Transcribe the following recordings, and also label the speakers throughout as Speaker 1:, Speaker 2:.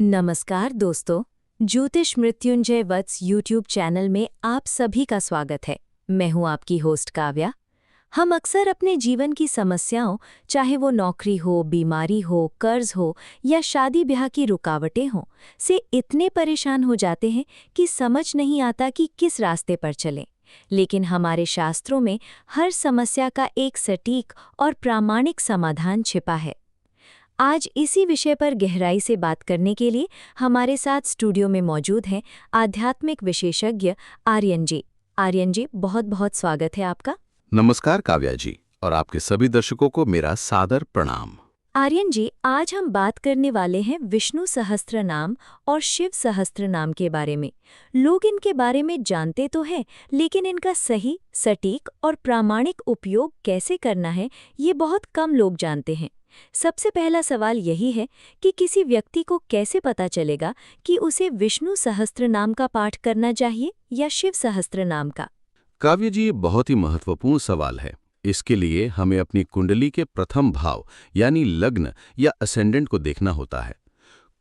Speaker 1: नमस्कार दोस्तों, ज्योतिष मृत्युंजय वत्स यूट्यूब चैनल में आप सभी का स्वागत है। मैं हूं आपकी होस्ट काव्या। हम अक्सर अपने जीवन की समस्याओं, चाहे वो नौकरी हो, बीमारी हो, कर्ज हो या शादी ब्याह की रुकावटें हों, से इतने परेशान हो जाते हैं कि समझ नहीं आता कि किस रास्ते पर चलें। लेकिन हमारे शास्त्रों में हर समस्या का एक सटीक और प्रामाणिक समाधान छिपा है। आज इसी विषय पर गहराई से बात करने के लिए हमारे साथ स्टूडियो में मौजूद हैं आध्यात्मिक विशेषज्ञ आर्यन जी। आर्यन जी, बहुत बहुत स्वागत है आपका।
Speaker 2: नमस्कार काव्या जी, और आपके सभी दर्शकों को मेरा सादर प्रणाम।
Speaker 1: आर्यन जी, आज हम बात करने वाले हैं विष्णु सहस्त्र नाम और शिव सहस्त्र नाम के बारे में। लोग इनके बारे में जानते तो हैं, लेकिन इनका सही, सटीक और प्रामाणिक उपयोग कैसे करना है, ये बहुत कम लोग जानते हैं। सबसे पहला सवाल यही है कि किसी व्यक्ति को कैसे पता चलेगा कि उसे विष्णु सहस्त्र नाम का पाठ करना चाहिए या शिव सहस्त्र नाम का।
Speaker 2: काव्य जी, ये बहुत ही महत्वपूर्ण सवाल है। इसके लिए हमें अपनी कुंडली के प्रथम भाव यानी लग्न या असेंडेंट को देखना होता है।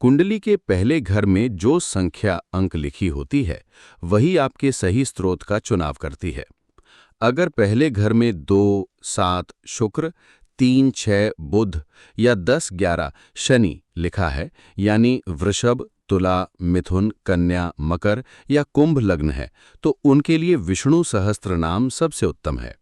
Speaker 2: कुंडली के पहले घर में जो संख्या अंक लिखी होती है, वही आपके सही स्रोत का चुनाव करती है। अगर पहले घर में 2, 7 शुक्र, 3, 6 बुध या 10, 11 शनि लिखा है, यानी वृषभ, तुला, मिथुन, कन्या, मकर या कुंभ लग्न है, तो उनके लिए विष्णु सहस्त्र नाम सबसे उत्तम है।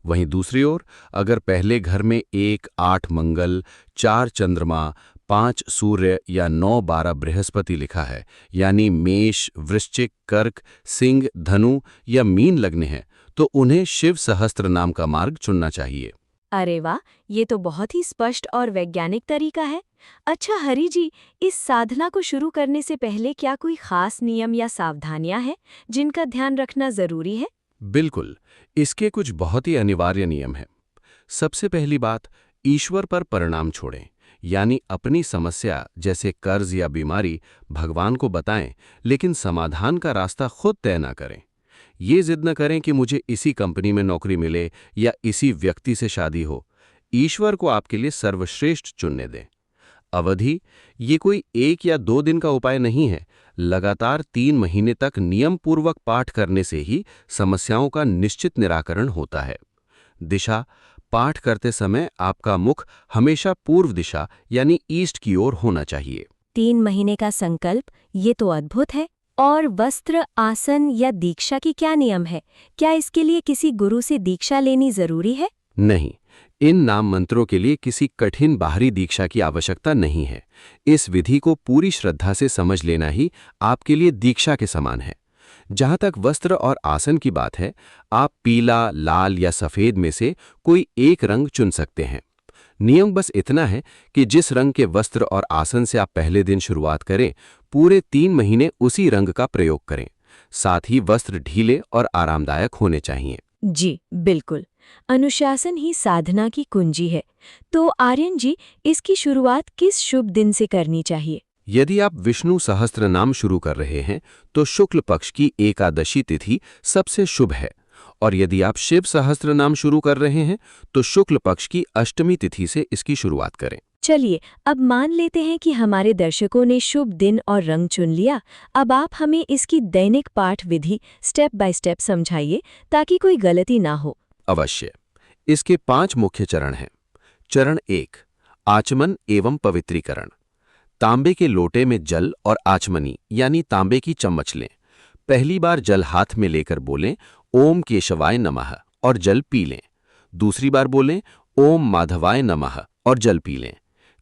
Speaker 2: वहीं दूसरी ओर अगर पहले घर में 1, 8 मंगल, 4 चंद्रमा, 5 सूर्य या 9, 12 बृहस्पति लिखा है, यानी मेष, वृश्चिक, कर्क, सिंह, धनु या मीन लग्न है, तो उन्हें शिव सहस्त्र नाम का मार्ग चुनना चाहिए।
Speaker 1: अरे वाह, ये तो बहुत ही स्पष्ट और वैज्ञानिक तरीका है। अच्छा हरि जी, इस साधना को शुरू करने से पहले क्या कोई खास नियम या सावधानियां हैं जिनका ध्यान रखना जरूरी है?
Speaker 2: बिल्कुल, इसके कुछ बहुत ही अनिवार्य नियम हैं। सबसे पहली बात, ईश्वर पर परिणाम छोड़ें, यानी अपनी समस्या जैसे कर्ज या बीमारी भगवान को बताएं, लेकिन समाधान का रास्ता खुद तय न करें। ये जिद न करें कि मुझे इसी कंपनी में नौकरी मिले या इसी व्यक्ति से शादी हो। ईश्वर को आपके लिए सर्वश्रेष्ठ चुनने दें। अवधि, ये कोई 1 या 2 दिन का उपाय नहीं है। लगातार 3 महीने तक नियम पूर्वक पाठ करने से ही समस्याओं का निश्चित निराकरण होता है। दिशा, पाठ करते समय आपका मुख हमेशा पूर्व दिशा यानी ईस्ट की ओर होना चाहिए।
Speaker 1: 3 महीने का संकल्प, ये तो अद्भुत है। और वस्त्र, आसन या दीक्षा की क्या नियम है? क्या इसके लिए किसी गुरु से दीक्षा लेनी जरूरी है?
Speaker 2: नहीं, इन नाम मंत्रों के लिए किसी कठिन बाहरी दीक्षा की आवश्यकता नहीं है। इस विधि को पूरी श्रद्धा से समझ लेना ही आपके लिए दीक्षा के समान है। जहाँ तक वस्त्र और आसन की बात है, आप पीला, लाल या सफेद में से कोई एक रंग चुन सकते हैं। नियम बस इतना है कि जिस रंग के वस्त्र और आसन से आप पहले दिन शुरुआत करें, पूरे 3 महीने उसी रंग का प्रयोग करें। साथ ही वस्त्र ढीले और आरामदायक होने चाहिए।
Speaker 1: जी बिल्कुल, अनुशासन ही साधना की कुंजी है। तो आर्यन जी, इसकी शुरुआत किस शुभ दिन से करनी चाहिए?
Speaker 2: यदि आप विष्णु सहस्त्र नाम शुरू कर रहे हैं, तो शुक्ल पक्ष की एकादशी तिथि सबसे शुभ है। और यदि आप शिव सहस्त्र नाम शुरू कर रहे हैं, तो शुक्ल पक्ष की अष्टमी तिथि से इसकी शुरुआत करें।
Speaker 1: चलिए, अब मान लेते हैं कि हमारे दर्शकों ने शुभ दिन और रंग चुन लिया। अब आप हमें इसकी दैनिक पाठ विधि स्टेप बाय स्टेप समझाइए, ताकि कोई गलती ना हो।
Speaker 2: अवश्य। इसके 5 मुख्य चरण हैं। चरण 1, आचमन एवं पवित्रीकरण। तांबे के लोटे में जल और आचमनी यानी तांबे की चम्मच लें। पहली बार जल हाथ में लेकर बोलें ओम केशवाय नमः और जल पी लें। दूसरी बार बोलें ओम माधवाय नमः और जल पी लें।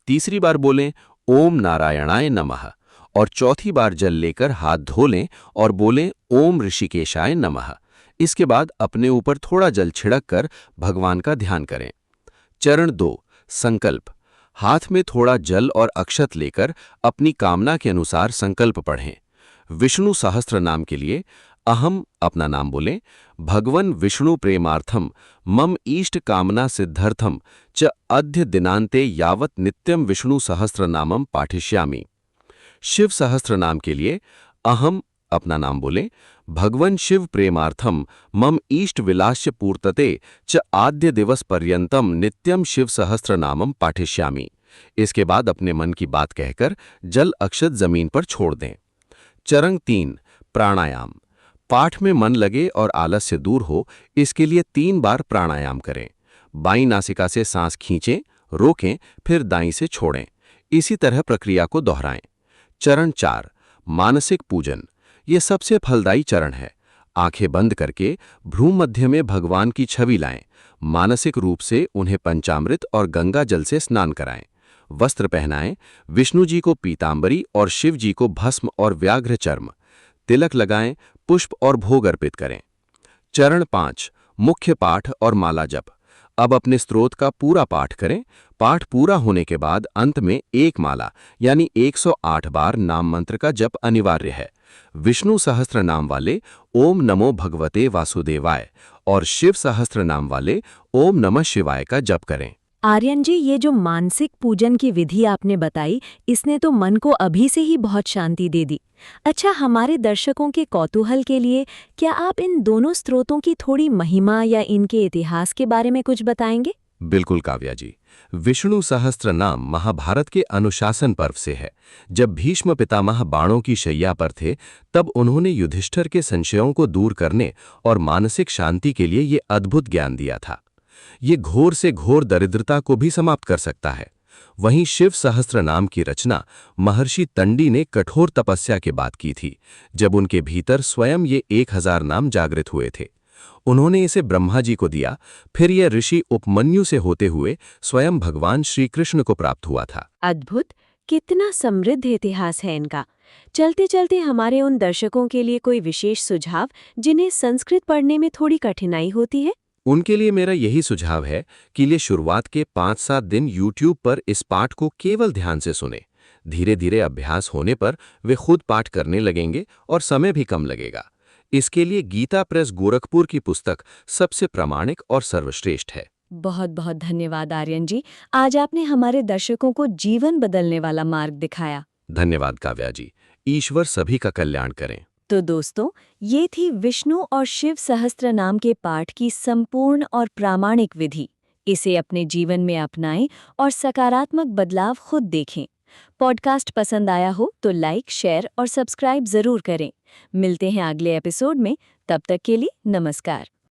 Speaker 2: तीसरी बार बोलें ओम नारायणाय नमः और चौथी बार जल लेकर हाथ धो लें और बोलें ओम ऋषिकेशाय नमः। इसके बाद अपने ऊपर थोड़ा जल छिड़क कर भगवान का ध्यान करें। चरण 2, संकल्प। हाथ में थोड़ा जल और अक्षत लेकर अपनी कामना के अनुसार संकल्प पढ़ें। विष्णु सहस्त्र नाम के लिए अहम अपना नाम बोलें, भगवन विष्णु प्रेमार्थम मम इष्ट कामना सिद्धर्थम च अद्य दिनांते यावत नित्यम विष्णु सहस्त्र नामम पाठिष्यामि। शिव सहस्त्र नाम के लिए अहम अपना नाम बोलें, भगवन शिव प्रेमार्थम मम इष्ट विलास्य पूर्तते च आद्य दिवस पर्यंतम नित्यम शिव सहस्त्र नामम पाठिष्यामि। इसके बाद अपने मन की बात कहकर जल अक्षत जमीन पर छोड़ दें। चरण 3 प्राणायाम। पाठ में मन लगे और आलस्य दूर हो, इसके लिए 3 बार प्राणायाम करें। बाईं नासिका से सांस खींचें, रोकें, फिर दाईं से छोड़ें। इसी तरह प्रक्रिया को दोहराएं। चरण 4 मानसिक पूजन। ये सबसे फलदायी चरण है। आंखें बंद करके भ्रूमध्य में भगवान की छवि लाएं। मानसिक रूप से उन्हें पंचामृत और गंगा जल से स्नान कराएं। वस्त्र पहनाएं। विष्णु जी को पीतांबरी और शिव जी को भस्म और व्याघ्र चर्म। तिलक लगाएं, पुष्प और भोग अर्पित करें। चरण 5 मुख्य पाठ और माला जप। अब अपने स्तोत्र का पूरा पाठ करें। पाठ पूरा होने के बाद अंत में एक माला यानी 108 बार नाम मंत्र का जप अनिवार्य है। विष्णु सहस्त्र नाम वाले ओम नमो भगवते वासुदेवाय और शिव सहस्त्र नाम वाले ओम नमः शिवाय का जप करें।
Speaker 1: आर्यन जी, ये जो मानसिक पूजन की विधि आपने बताई, इसने तो मन को अभी से ही बहुत शांति दे दी। अच्छा, हमारे दर्शकों के कौतूहल के लिए क्या आप इन दोनों स्रोतों की थोड़ी महिमा या इनके इतिहास के बारे में कुछ बताएंगे?
Speaker 2: बिल्कुल काव्या जी। विष्णु सहस्त्र नाम महाभारत के अनुशासन पर्व से है। जब भीष्म पितामह बाणों की शैया पर थे, तब उन्होंने युधिष्ठिर के संशयों को दूर करने और मानसिक शांति के लिए ये अद्भुत ज्ञान दिया था। ये घोर से घोर दरिद्रता को भी समाप्त कर सकता है। वहीं शिव सहस्त्र नाम की रचना महर्षि तंडी ने कठोर तपस्या के बाद की थी, जब उनके भीतर स्वयं ये 1000 नाम जागृत हुए थे। उन्होंने इसे ब्रह्मा जी को दिया, फिर यह ऋषि उपमन्यु से होते हुए स्वयं भगवान श्री कृष्ण को प्राप्त हुआ था।
Speaker 1: अद्भुत! कितना समृद्ध इतिहास है इनका। चलते चलते हमारे उन दर्शकों के लिए कोई विशेष सुझाव जिन्हें संस्कृत पढ़ने में थोड़ी कठिनाई होती है?
Speaker 2: उनके लिए मेरा यही सुझाव है कि ये शुरुआत के 5-7 दिन YouTube पर इस पाठ को केवल ध्यान से सुने। धीरे धीरे अभ्यास होने पर वे खुद पाठ करने लगेंगे और समय भी कम लगेगा। इसके लिए गीता प्रेस गोरखपुर की पुस्तक सबसे प्रामाणिक और सर्वश्रेष्ठ है।
Speaker 1: बहुत बहुत धन्यवाद आर्यन जी। आज आपने हमारे दर्शकों को जीवन बदलने वाला मार्ग दिखाया।
Speaker 2: धन्यवाद काव्या जी। ईश्वर सभी का कल्याण करें।
Speaker 1: तो दोस्तों, ये थी विष्णु और शिव सहस्त्र नाम के पाठ की संपूर्ण और प्रामाणिक विधि। इसे अपने जीवन में अपनाएं और सकारात्मक बदलाव खुद देखें। पॉडकास्ट पसंद आया हो तो लाइक, शेयर और सब्सक्राइब जरूर करें। मिलते हैं अगले एपिसोड में। तब तक के लिए नमस्कार।